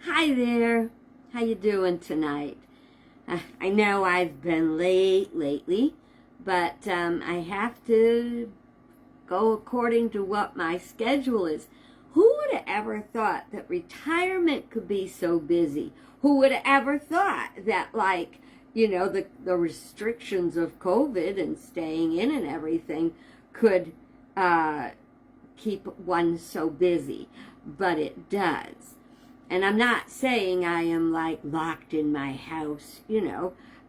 Hi there. How you doing tonight? I know I've been late lately, but I have to go according to what my schedule is. Who would have ever thought that retirement could be so busy? Who would have ever thought that, the restrictions of COVID and staying in and everything could keep one so busy? But it does. And I'm not saying I am locked in my house,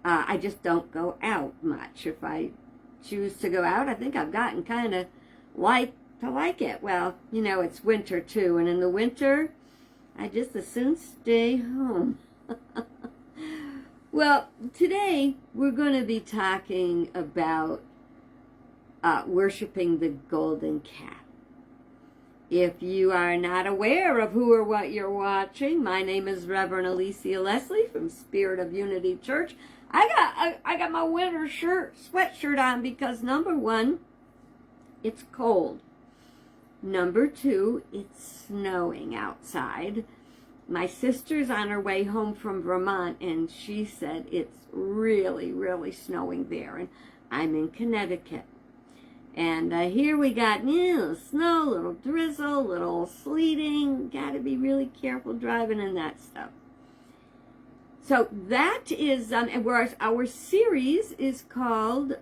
I just don't go out much. If I choose to go out, I think I've gotten kind of like it. Well, it's winter too, and in the winter, I just as soon stay home. Well, today we're going to be talking about worshiping the golden calf. If you are not aware of who or what you're watching, my name is Reverend Alicia Leslie from Spirit of Unity Church. I got my winter sweatshirt on because number one, it's cold. Number two, it's snowing outside. My sister's on her way home from Vermont, and she said it's really, really snowing there, and I'm in Connecticut. And here we got snow, little drizzle, little sleeting. Got to be really careful driving in that stuff. So that is, our series is called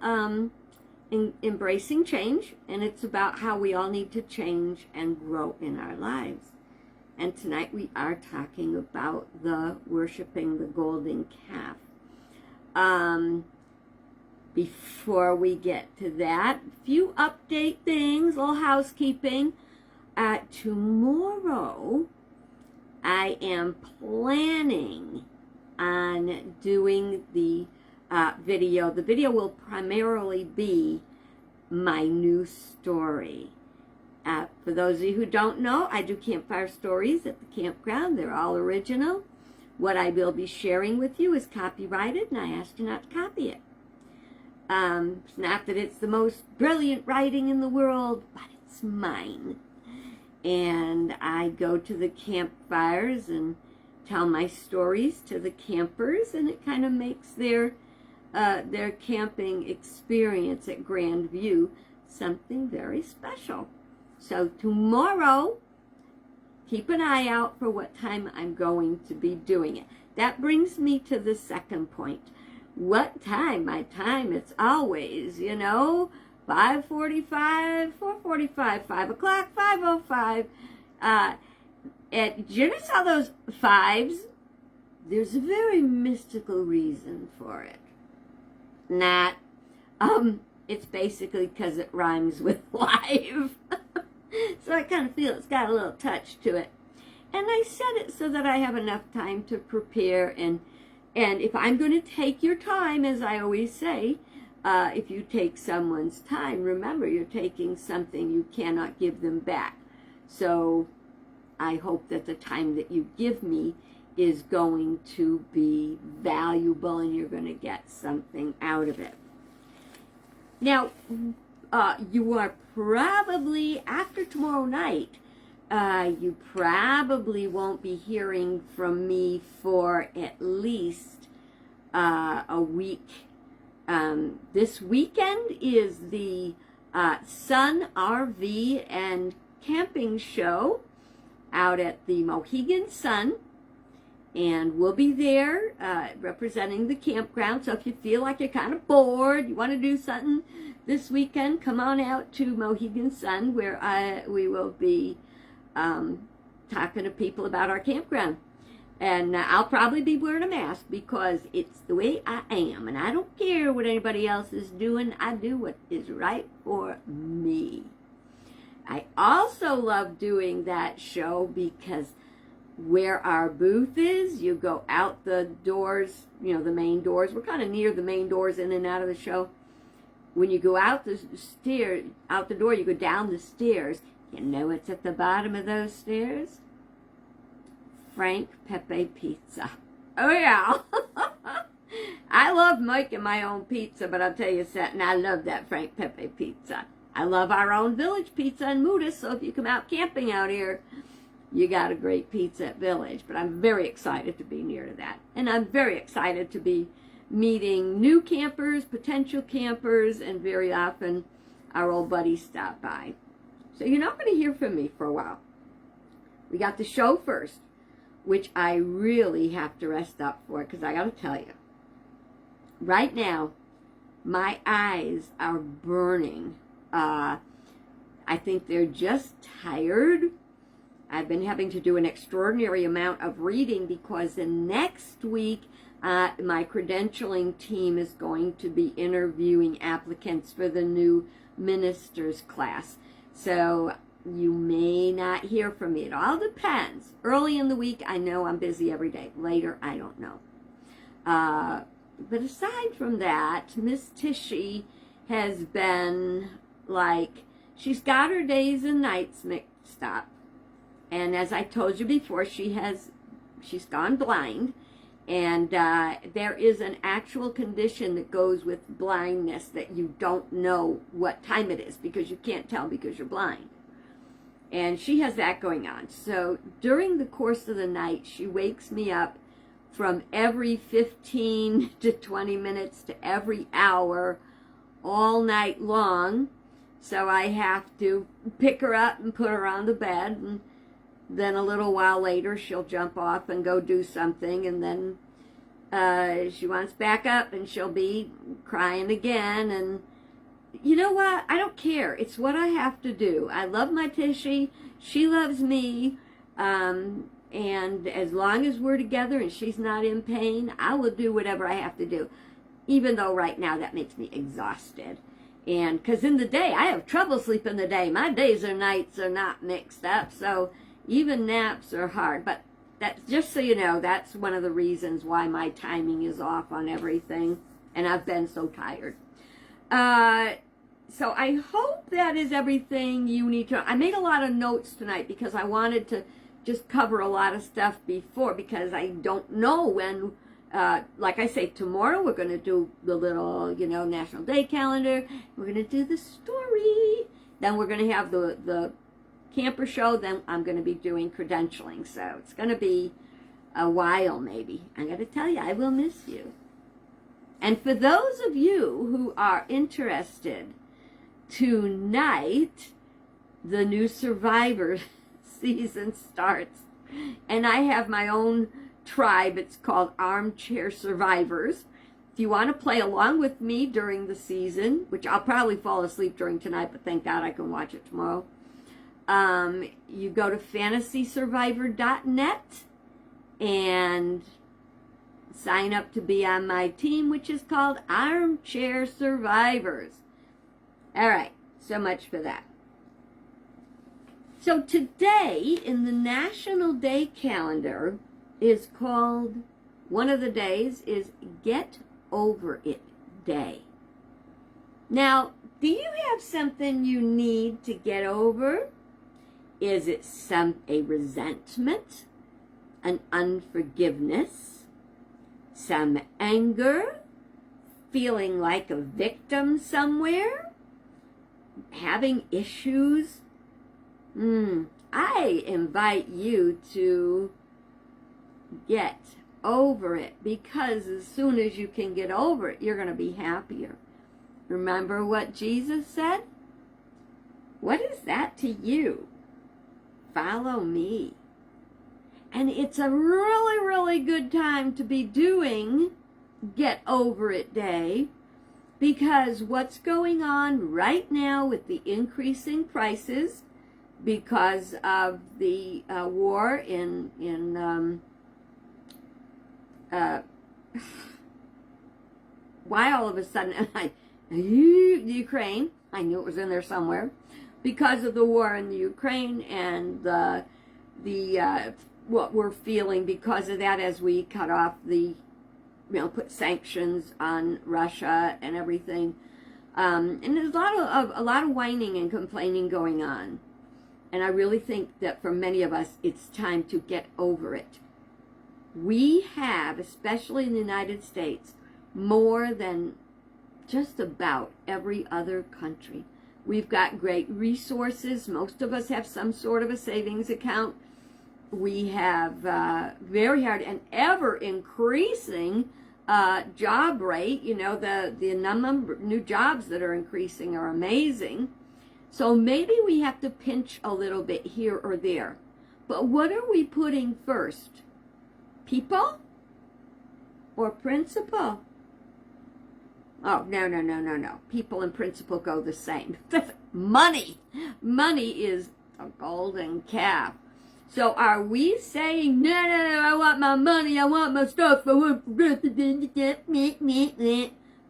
Embracing Change, and it's about how we all need to change and grow in our lives. And tonight we are talking about worshiping the golden calf. Before we get to that, a few update things, a little housekeeping. Tomorrow, I am planning on doing the video. The video will primarily be my new story. For those of you who don't know, I do campfire stories at the campground. They're all original. What I will be sharing with you is copyrighted, and I ask you not to copy it. It's not that it's the most brilliant writing in the world, but it's mine. And I go to the campfires and tell my stories to the campers, and it kind of makes their camping experience at Grand View something very special. So tomorrow, keep an eye out for what time I'm going to be doing it. That brings me to the second point. What time? My time, it's always, 5:45, 4:45, 5 o'clock, 5:05. And you notice all those fives? There's a very mystical reason for it. It's basically because it rhymes with live. So I kind of feel it's got a little touch to it. And I set it so that I have enough time to prepare, and if I'm going to take your time, as I always say, if you take someone's time, remember you're taking something you cannot give them back. So I hope that the time that you give me is going to be valuable and you're going to get something out of it. Now, you are probably, after tomorrow night, you probably won't be hearing from me for at least a week. This weekend is the Sun RV and Camping Show out at the Mohegan Sun, and we'll be there representing the campground. So if you feel like you're kind of bored, you want to do something this weekend, come on out to Mohegan Sun, where we will be talking to people about our campground. And I'll probably be wearing a mask because it's the way I am. And I don't care what anybody else is doing. I do what is right for me. I also love doing that show because where our booth is, you go out the doors, the main doors. We're kind of near the main doors in and out of the show. When you go out the door, you go down the stairs. You know what's at the bottom of those stairs? Frank Pepe Pizza. Oh, yeah. I love making my own pizza, but I'll tell you something, I love that Frank Pepe Pizza. I love our own village pizza in Moodus, so if you come out camping out here, you got a great pizza at Village. But I'm very excited to be near to that. And I'm very excited to be meeting new campers, potential campers, and very often our old buddies stop by. So you're not going to hear from me for a while. We got the show first, which I really have to rest up for, because I got to tell you, right now, my eyes are burning. I think they're just tired. I've been having to do an extraordinary amount of reading because the next week my credentialing team is going to be interviewing applicants for the new ministers class. So you may not hear from me. It all depends. Early in the week, I know I'm busy every day. Later, I don't know. But aside from that, Miss Tishy has been like, she's got her days and nights mixed up. And as I told you before, she's gone blind. And there is an actual condition that goes with blindness that you don't know what time it is because you can't tell because you're blind. And she has that going on. So during the course of the night, she wakes me up from every 15 to 20 minutes to every hour all night long. So I have to pick her up and put her on the bed, and then a little while later she'll jump off and go do something, and then she wants back up and she'll be crying again. And you know what? I don't care. It's what I have to do. I love my Tishy. She loves me. And as long as we're together and she's not in pain, I will do whatever I have to do. Even though right now that makes me exhausted. And because in the day, I have trouble sleeping the day. My days or nights are not mixed up. So even naps are hard. But that's, just so you know, that's one of the reasons why my timing is off on everything. And I've been so tired. So I hope that is everything you need to know. I made a lot of notes tonight because I wanted to just cover a lot of stuff before, because I don't know when, like I say, tomorrow we're going to do the little, National Day calendar. We're going to do the story. Then we're going to have the camper show. Then I'm going to be doing credentialing. So it's going to be a while maybe. I'm going to tell you, I will miss you. And for those of you who are interested, tonight the new Survivor season starts. And I have my own tribe. It's called Armchair Survivors. If you want to play along with me during the season, which I'll probably fall asleep during tonight, but thank God I can watch it tomorrow, you go to fantasysurvivor.net and sign up to be on my team, which is called Armchair Survivors. All right, so much for that. So today in the National Day calendar is called, one of the days is Get Over It Day. Now, do you have something you need to get over? Is it a resentment, an unforgiveness, some anger, feeling like a victim somewhere, having issues? I invite you to get over it, because as soon as you can get over it, you're going to be happier. Remember what Jesus said? What is that to you? Follow me. And it's a really, really good time to be doing Get Over It Day, because what's going on right now with the increasing prices because of the war in why all of a sudden Ukraine, I knew it was in there somewhere, because of the war in the Ukraine and the what we're feeling because of that, as we cut off the, put sanctions on Russia and everything, and there's a lot of whining and complaining going on. And I really think that for many of us, it's time to get over it. We have, especially in the United States, more than just about every other country. We've got great resources. Most of us have some sort of a savings account. we have very hard and ever increasing job rate. You know, the number of new jobs that are increasing are amazing. So maybe we have to pinch a little bit here or there. But what are we putting first? People or principle? Oh, no. People and principle go the same. Money. Money is a golden calf. So are we saying, no, I want my money, I want my stuff, I want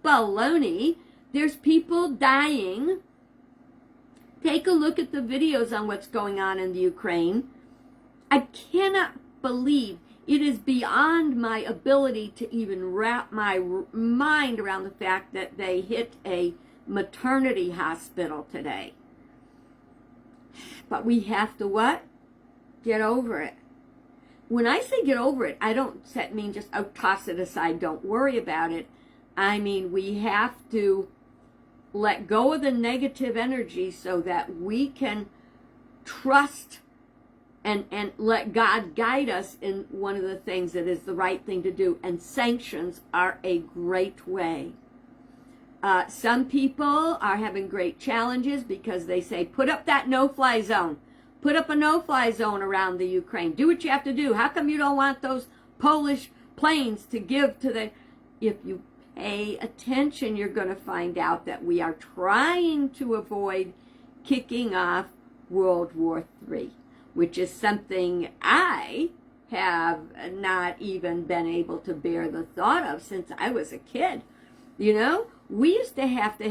baloney. There's people dying. Take a look at the videos on what's going on in the Ukraine. I cannot believe, it is beyond my ability to even wrap my mind around the fact that they hit a maternity hospital today. But we have to what? Get over it. When I say get over it, I don't mean just toss it aside, don't worry about it. I mean we have to let go of the negative energy so that we can trust and let God guide us in one of the things that is the right thing to do. And sanctions are a great way. Some people are having great challenges because they say, put up that no-fly zone. Put up a no-fly zone around the Ukraine. Do what you have to do. How come you don't want those Polish planes to give to the... If you pay attention, you're going to find out that we are trying to avoid kicking off World War III, which is something I have not even been able to bear the thought of since I was a kid. You know, we used to have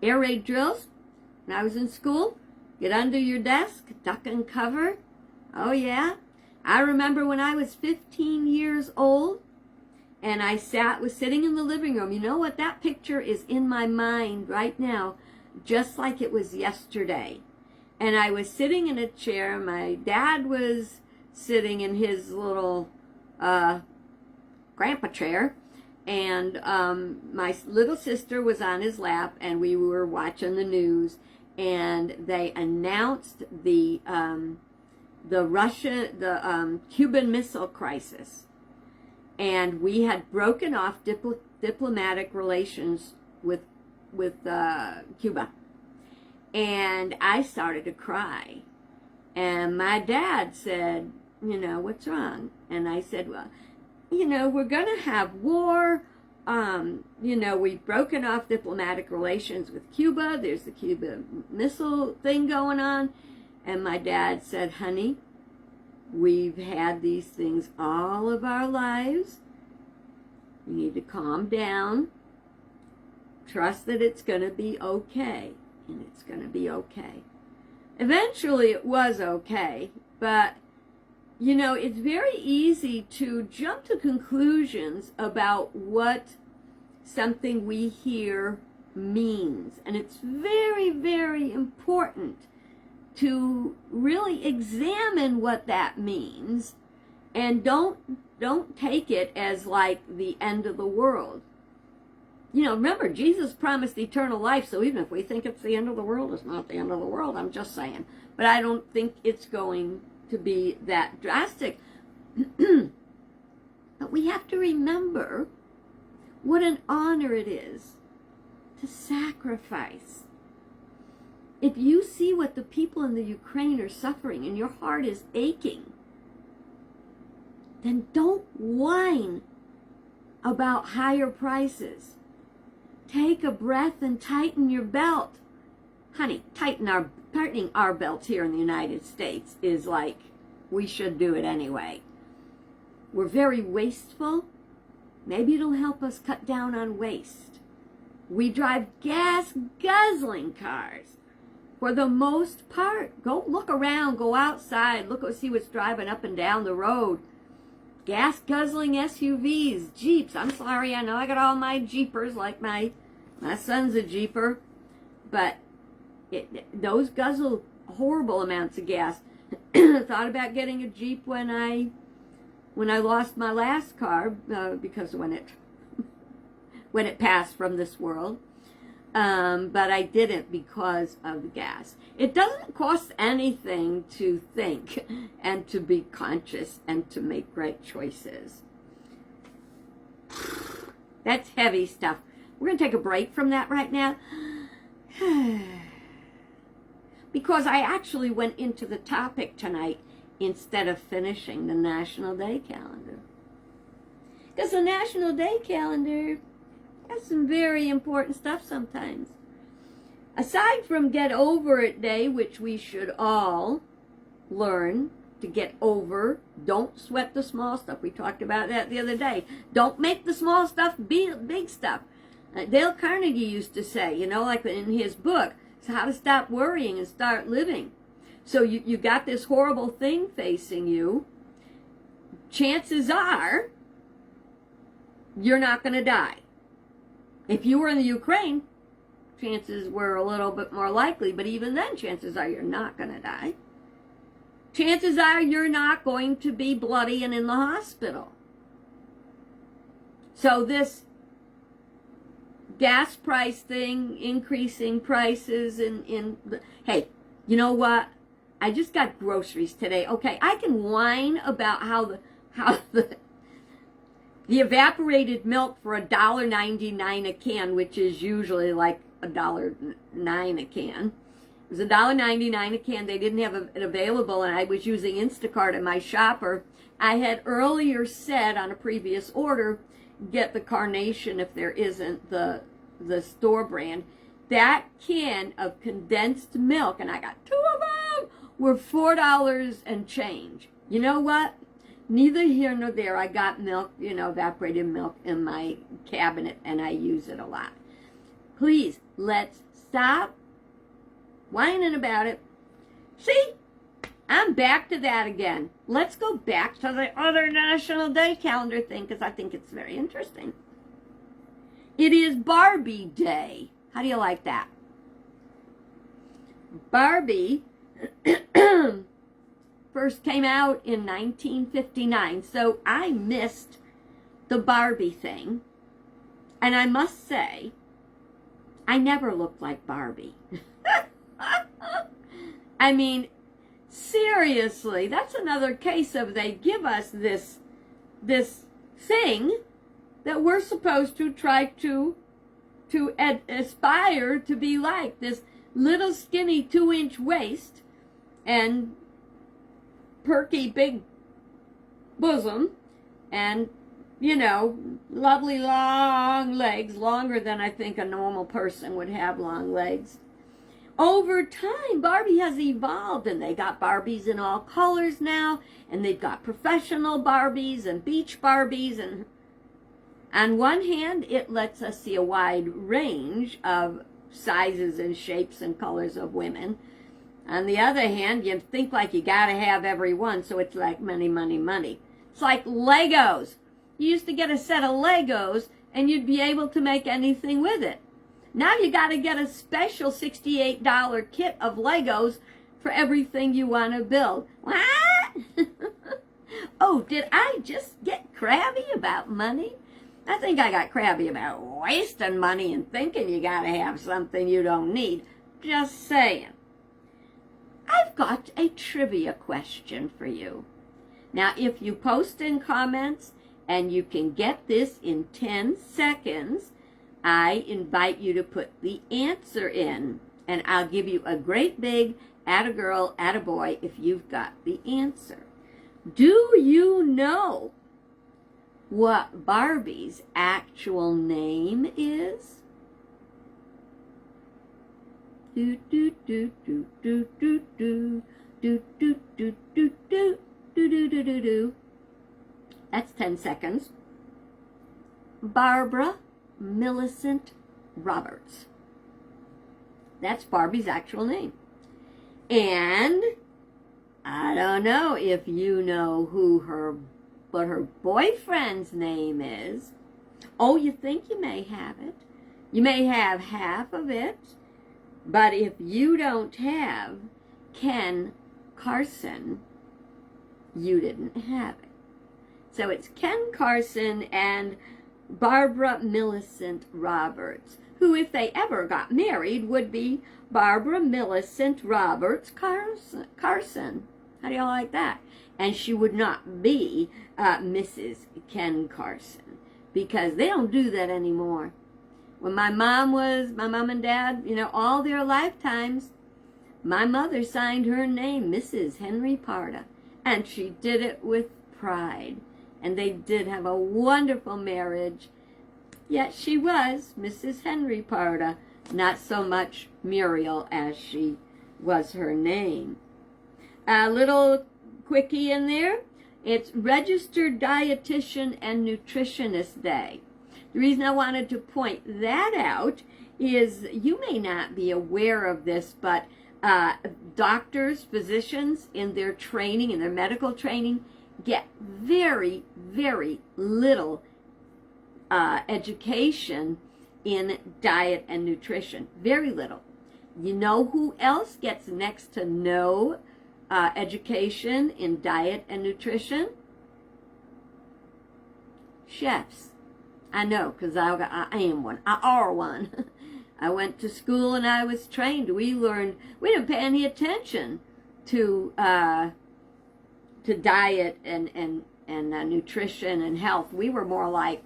air raid drills when I was in school. Get under your desk, duck and cover. Oh yeah. I remember when I was 15 years old and I was sitting in the living room. You know what? That picture is in my mind right now, just like it was yesterday. And I was sitting in a chair. My dad was sitting in his little grandpa chair. And my little sister was on his lap, and we were watching the news. And they announced the Cuban Missile Crisis, and we had broken off diplomatic relations with Cuba, and I started to cry, and my dad said, you know, what's wrong? And I said, well, you know, we're gonna have war. You know, we've broken off diplomatic relations with Cuba. There's the Cuba missile thing going on. And my dad said, honey, we've had these things all of our lives. You need to calm down. Trust that it's going to be okay. And it's going to be okay. Eventually it was okay. But, you know, it's very easy to jump to conclusions about what something we hear means. And it's very, very important to really examine what that means and don't take it as like the end of the world. You know, remember, Jesus promised eternal life, so even if we think it's the end of the world, it's not the end of the world, I'm just saying. But I don't think it's going to be that drastic. But we have to remember what an honor it is to sacrifice. If you see what the people in the Ukraine are suffering and your heart is aching, then don't whine about higher prices. Take a breath and tighten your belt. Honey, tightening our belts here in the United States is like we should do it anyway. We're very wasteful. Maybe it'll help us cut down on waste. We drive gas-guzzling cars. For the most part, go look around, go outside, see what's driving up and down the road. Gas-guzzling SUVs, Jeeps. I'm sorry, I know I got all my Jeepers, like my son's a Jeeper, but those guzzle horrible amounts of gas. Thought about getting a Jeep when I lost my last car, because when it passed from this world. but I didn't because of the gas. It doesn't cost anything to think and to be conscious and to make right choices. That's heavy stuff. We're going to take a break from that right now. Because I actually went into the topic tonight instead of finishing the National Day calendar. Because the National Day calendar has some very important stuff sometimes. Aside from Get Over It Day, which we should all learn to get over. Don't sweat the small stuff. We talked about that the other day. Don't make the small stuff big stuff. Dale Carnegie used to say, you know, like in his book, How to Stop Worrying and Start Living. So you got this horrible thing facing you. Chances are you're not going to die. If you were in the Ukraine, chances were a little bit more likely, but even then, chances are you're not going to die. Chances are you're not going to be bloody and in the hospital. So this gas price thing, increasing prices hey, you know what? I just got groceries today. Okay, I can whine about how the evaporated milk for $1.99 a can, which is usually like $1.09 a can. It was $1.99 a can. They didn't have it available, and I was using Instacart in my shopper. I had earlier said on a previous order, get the Carnation if there isn't the store brand. That can of condensed milk, and I got 2 of them, were $4 and change. You know what? Neither here nor there. I got milk, evaporated milk in my cabinet, and I use it a lot. Please, let's stop whining about it. See, I'm back to that again. Let's go back to the other National Day calendar thing, because I think it's very interesting. It is Barbie Day. How do you like that? Barbie first came out in 1959, so I missed the Barbie thing. And I must say, I never looked like Barbie. I mean, seriously, that's another case of they give us this thing that we're supposed to try to aspire to be like. This little skinny 2-inch waist and perky big bosom and, lovely long legs, longer than I think a normal person would have long legs. Over time, Barbie has evolved, and they got Barbies in all colors now, and they've got professional Barbies and beach Barbies, and on one hand, it lets us see a wide range of sizes and shapes and colors of women. On the other hand, you think like you gotta have every one, so it's like money, money, money. It's like Legos. You used to get a set of Legos, and you'd be able to make anything with it. Now you got to get a special $68 kit of Legos for everything you want to build. What? Oh, did I just get crabby about money? I think I got crabby about wasting money and thinking you got to have something you don't need. Just saying. I've got a trivia question for you. Now, if you post in comments and you can get this in 10 seconds, I invite you to put the answer in, and I'll give you a great big atta-girl, atta-boy if you've got the answer. Do you know what Barbie's actual name is? Do do do do do do do do do do do do do do do do. That's 10 seconds. Barbara Millicent Roberts. That's Barbie's actual name. And I don't know if you know what her boyfriend's name is. Oh, you think you may have it. You may have half of it. But if you don't have Ken Carson, you didn't have it. So it's Ken Carson and Barbara Millicent Roberts, who, if they ever got married, would be Barbara Millicent Roberts Carson. How do y'all like that? And she would not be Mrs. Ken Carson, because they don't do that anymore. When my mom and dad, all their lifetimes, my mother signed her name, Mrs. Henry Parda, and she did it with pride. And they did have a wonderful marriage. Yet she was Mrs. Henry Parda, not so much Muriel as she was her name. A little quickie in there. It's Registered Dietitian and Nutritionist Day. The reason I wanted to point that out is you may not be aware of this, but doctors, physicians in their training, in their medical training, get very, very little education in diet and nutrition. Very little. You know who else gets next to no education in diet and nutrition? Chefs. I know, because I am one. I are one. I went to school and I was trained. We didn't pay any attention to diet and nutrition and health. We were more like,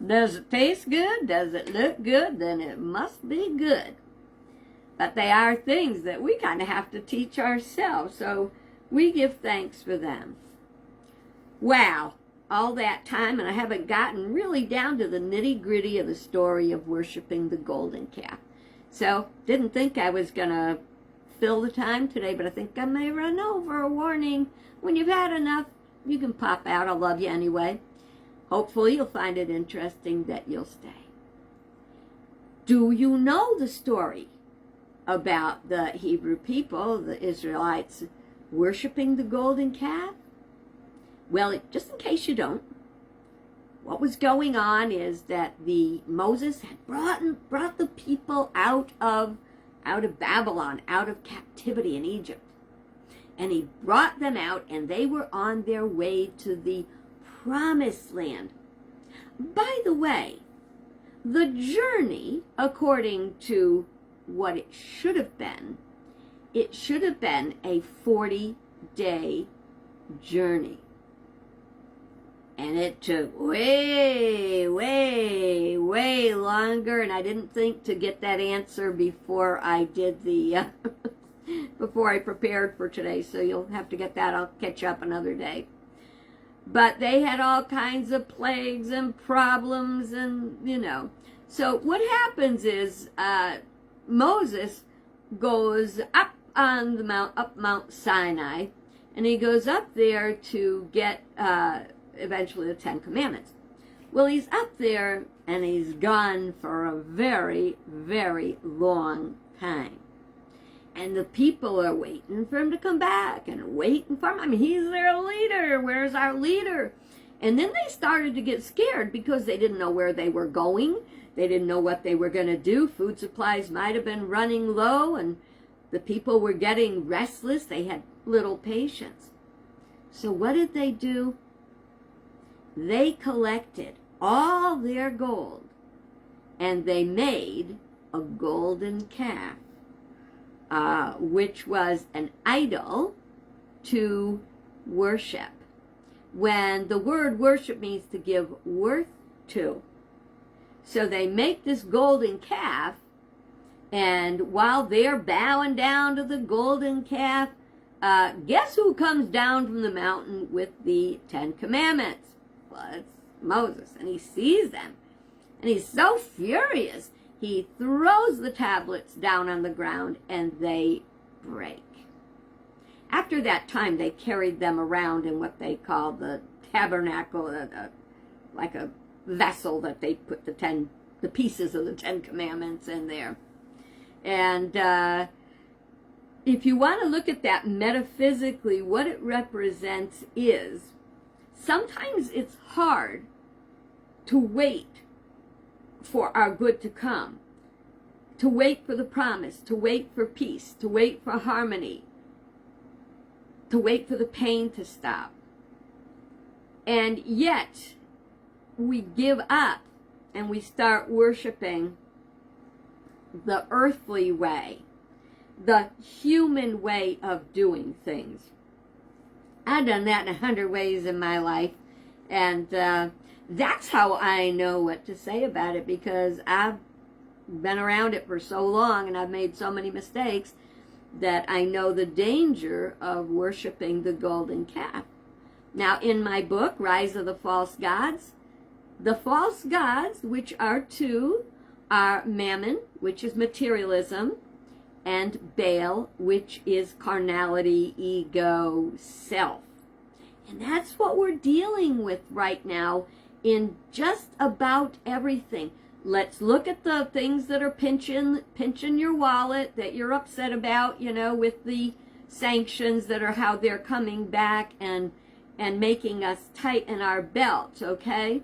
does it taste good? Does it look good? Then it must be good. But they are things that we kind of have to teach ourselves. So we give thanks for them. Wow, all that time, and I haven't gotten really down to the nitty-gritty of the story of worshiping the golden calf. So didn't think I was going to fill the time today, but I think I may run over. A warning. When you've had enough, you can pop out. I love you anyway. Hopefully you'll find it interesting that you'll stay. Do you know the story about the Hebrew people, the Israelites, worshiping the golden calf? Well, just in case you don't, what was going on is that Moses had brought the people out of Babylon, out of captivity in Egypt. And he brought them out, and they were on their way to the promised land. By the way, the journey, according to what it should have been a 40-day journey. And it took way, way, way longer, and I didn't think to get that answer before I did the, before I prepared for today, so you'll have to get that. I'll catch up another day. But they had all kinds of plagues and problems, and, So what happens is Moses goes up on the Mount Sinai, and he goes up there to get eventually the 10 Commandments. Well, he's up there and he's gone for a very, very long time. And the people are waiting for him to come back and waiting for him. I mean, he's their leader. Where's our leader? And then they started to get scared because they didn't know where they were going. They didn't know what they were going to do. Food supplies might have been running low, and the people were getting restless. They had little patience. So what did they do? They collected all their gold, and they made a golden calf, which was an idol to worship. When the word worship means to give worth to. So they make this golden calf, and while they're bowing down to the golden calf, guess who comes down from the mountain with the 10 Commandments? Well, it's Moses, and he sees them, and he's so furious, he throws the tablets down on the ground, and they break. After that time, they carried them around in what they call the tabernacle, like a vessel that they put the pieces of the 10 Commandments in there. And if you want to look at that metaphysically, what it represents is sometimes it's hard to wait for our good to come, to wait for the promise, to wait for peace, to wait for harmony, to wait for the pain to stop. And yet, we give up and we start worshiping the earthly way, the human way of doing things. I've done that in 100 ways in my life, and that's how I know what to say about it, because I've been around it for so long and I've made so many mistakes that I know the danger of worshiping the golden calf. Now, in my book, Rise of the False Gods, which are two, are Mammon, which is materialism, and Baal, which is carnality, ego, self. And that's what we're dealing with right now in just about everything. Let's look at the things that are pinching your wallet, that you're upset about, with the sanctions that are how they're coming back and making us tighten our belts, okay?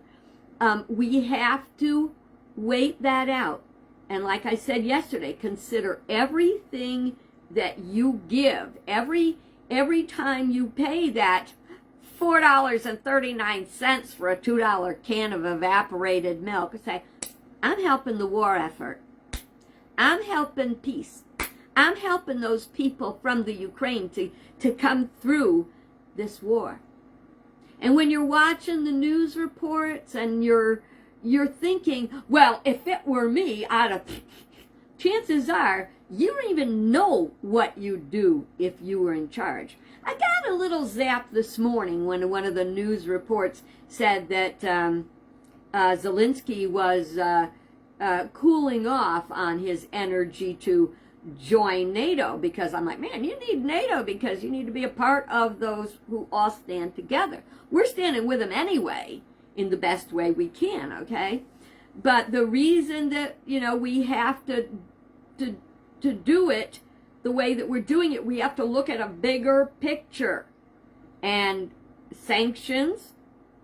We have to wait that out. And like I said yesterday, consider everything that you give. Every time you pay that $4.39 for a $2 can of evaporated milk, say, I'm helping the war effort. I'm helping peace. I'm helping those people from the Ukraine to come through this war. And when you're watching the news reports and you're thinking, well, if it were me, chances are you don't even know what you'd do if you were in charge. I got a little zap this morning when one of the news reports said that Zelensky was cooling off on his energy to join NATO, because I'm like, man, you need NATO because you need to be a part of those who all stand together. We're standing with them anyway in the best way we can, okay? But the reason that, we have to do it the way that we're doing it, we have to look at a bigger picture. And sanctions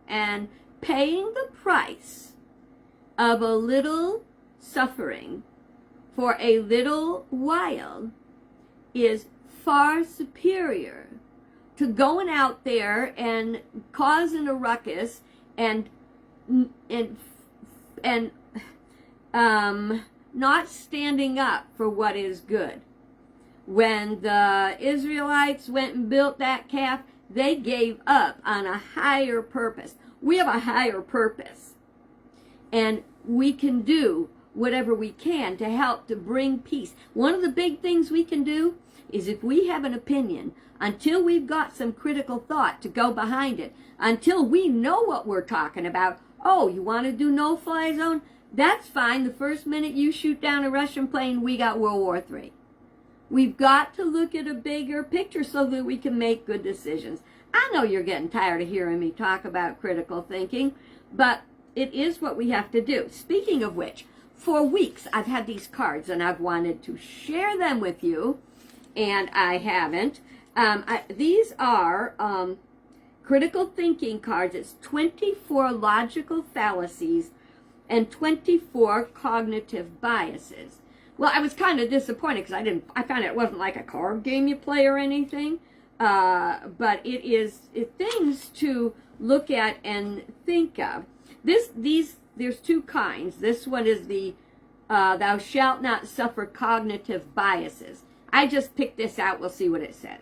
and paying the price of a little suffering for a little while is far superior to going out there and causing a ruckus and not standing up for what is good. When the Israelites went and built that calf, they gave up on a higher purpose. We have a higher purpose, and we can do whatever we can to help to bring peace. One of the big things we can do is, if we have an opinion, until we've got some critical thought to go behind it, until we know what we're talking about. Oh, you want to do no-fly zone? That's fine. The first minute you shoot down a Russian plane, we got World War III. We've got to look at a bigger picture so that we can make good decisions. I know you're getting tired of hearing me talk about critical thinking, but it is what we have to do. Speaking of which, for weeks I've had these cards and I've wanted to share them with you, and I haven't. These are critical thinking cards. It's 24 logical fallacies and 24 cognitive biases. Well, I was kind of disappointed because I found it wasn't like a card game you play or anything, but it's things to look at and think of. There's two kinds. This one is the thou shalt not suffer cognitive biases. I just picked this out. We'll see what it says.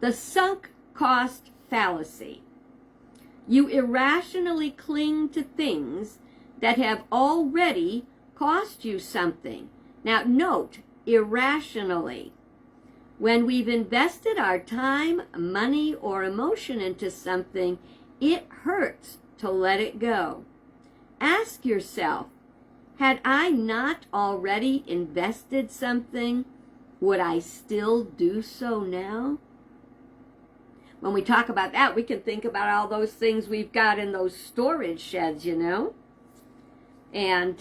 The sunk cost fallacy. You irrationally cling to things that have already cost you something. Now note, irrationally. When we've invested our time, money, or emotion into something, it hurts to let it go. Ask yourself, had I not already invested something, would I still do so now? When we talk about that, we can think about all those things we've got in those storage sheds, And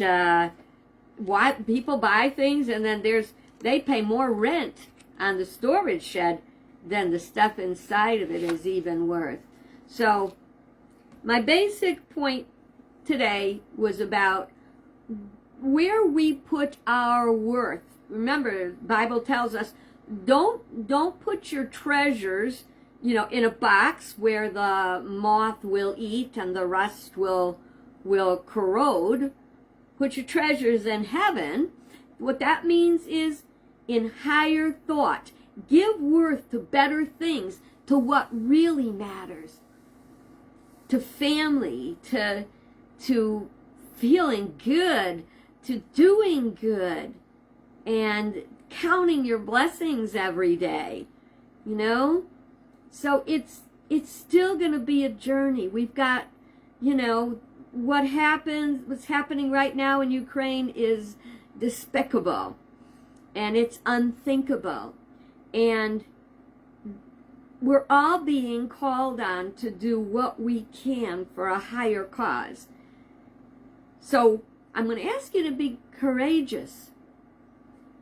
why people buy things and then they pay more rent on the storage shed than the stuff inside of it is even worth. So my basic point today was about where we put our worth. Remember, the Bible tells us, don't put your treasures, in a box where the moth will eat and the rust will corrode. put your treasures in heaven, what that means is in higher thought. Give worth to better things, to what really matters, to family, to feeling good, to doing good, and counting your blessings every day, you know? So it's still going to be a journey. We've got, you know, what's happening right now in Ukraine is despicable, and it's unthinkable. And we're all being called on to do what we can for a higher cause. So I'm going to ask you to be courageous.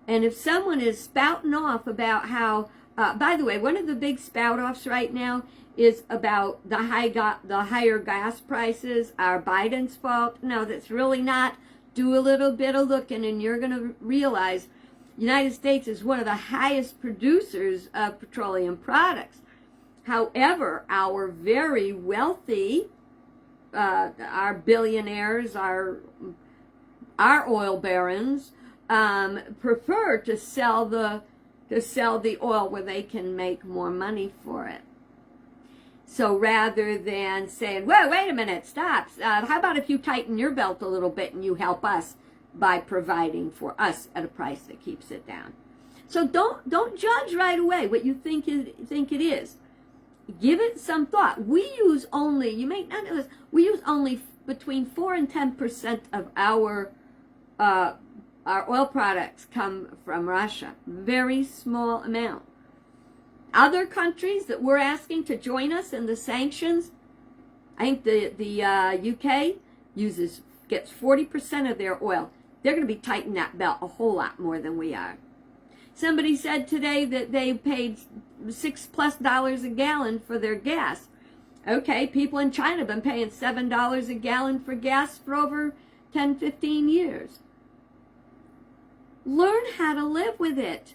And if someone is spouting off about how, by the way, one of the big spout-offs right now is about the higher gas prices are Biden's fault. No, that's really not. Do a little bit of looking and you're going to realize the United States is one of the highest producers of petroleum products. However, our very wealthy, our billionaires, our oil barons, prefer to sell the oil where they can make more money for it. So rather than saying, well, wait a minute, stop. How about if you tighten your belt a little bit and you help us by providing for us at a price that keeps it down? So don't judge right away what you think it is. Give it some thought. We use only, you may not know this, we use only between 4 and 10% of our oil products come from Russia. Very small amount. Other countries that we're asking to join us in the sanctions, I think the UK gets 40% of their oil. They're going to be tightening that belt a whole lot more than we are. Somebody said today that they paid $6+ a gallon for their gas. Okay, people in China have been paying $7 a gallon for gas for over 10, 15 years. Learn how to live with it.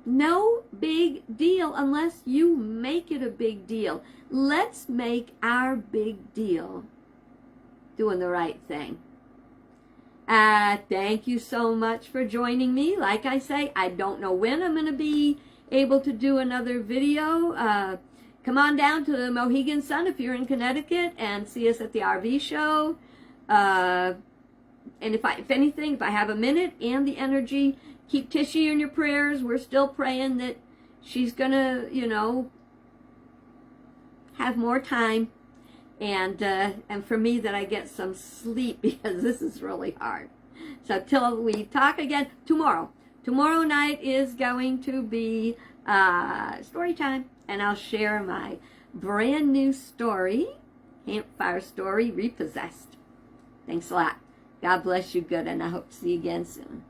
No big deal unless you make it a big deal. Let's make our big deal doing the right thing. Thank you so much for joining me. Like I say, I don't know when I'm going to be able to do another video. Come on down to the Mohegan Sun if you're in Connecticut and see us at the RV show. And if I have a minute and the energy, keep Tishy in your prayers. We're still praying that she's going to, you know, have more time. And for me that I get some sleep because this is really hard. So till we talk again tomorrow. Tomorrow night is going to be story time. And I'll share my brand new story, Campfire Story, Repossessed. Thanks a lot. God bless you good, and I hope to see you again soon.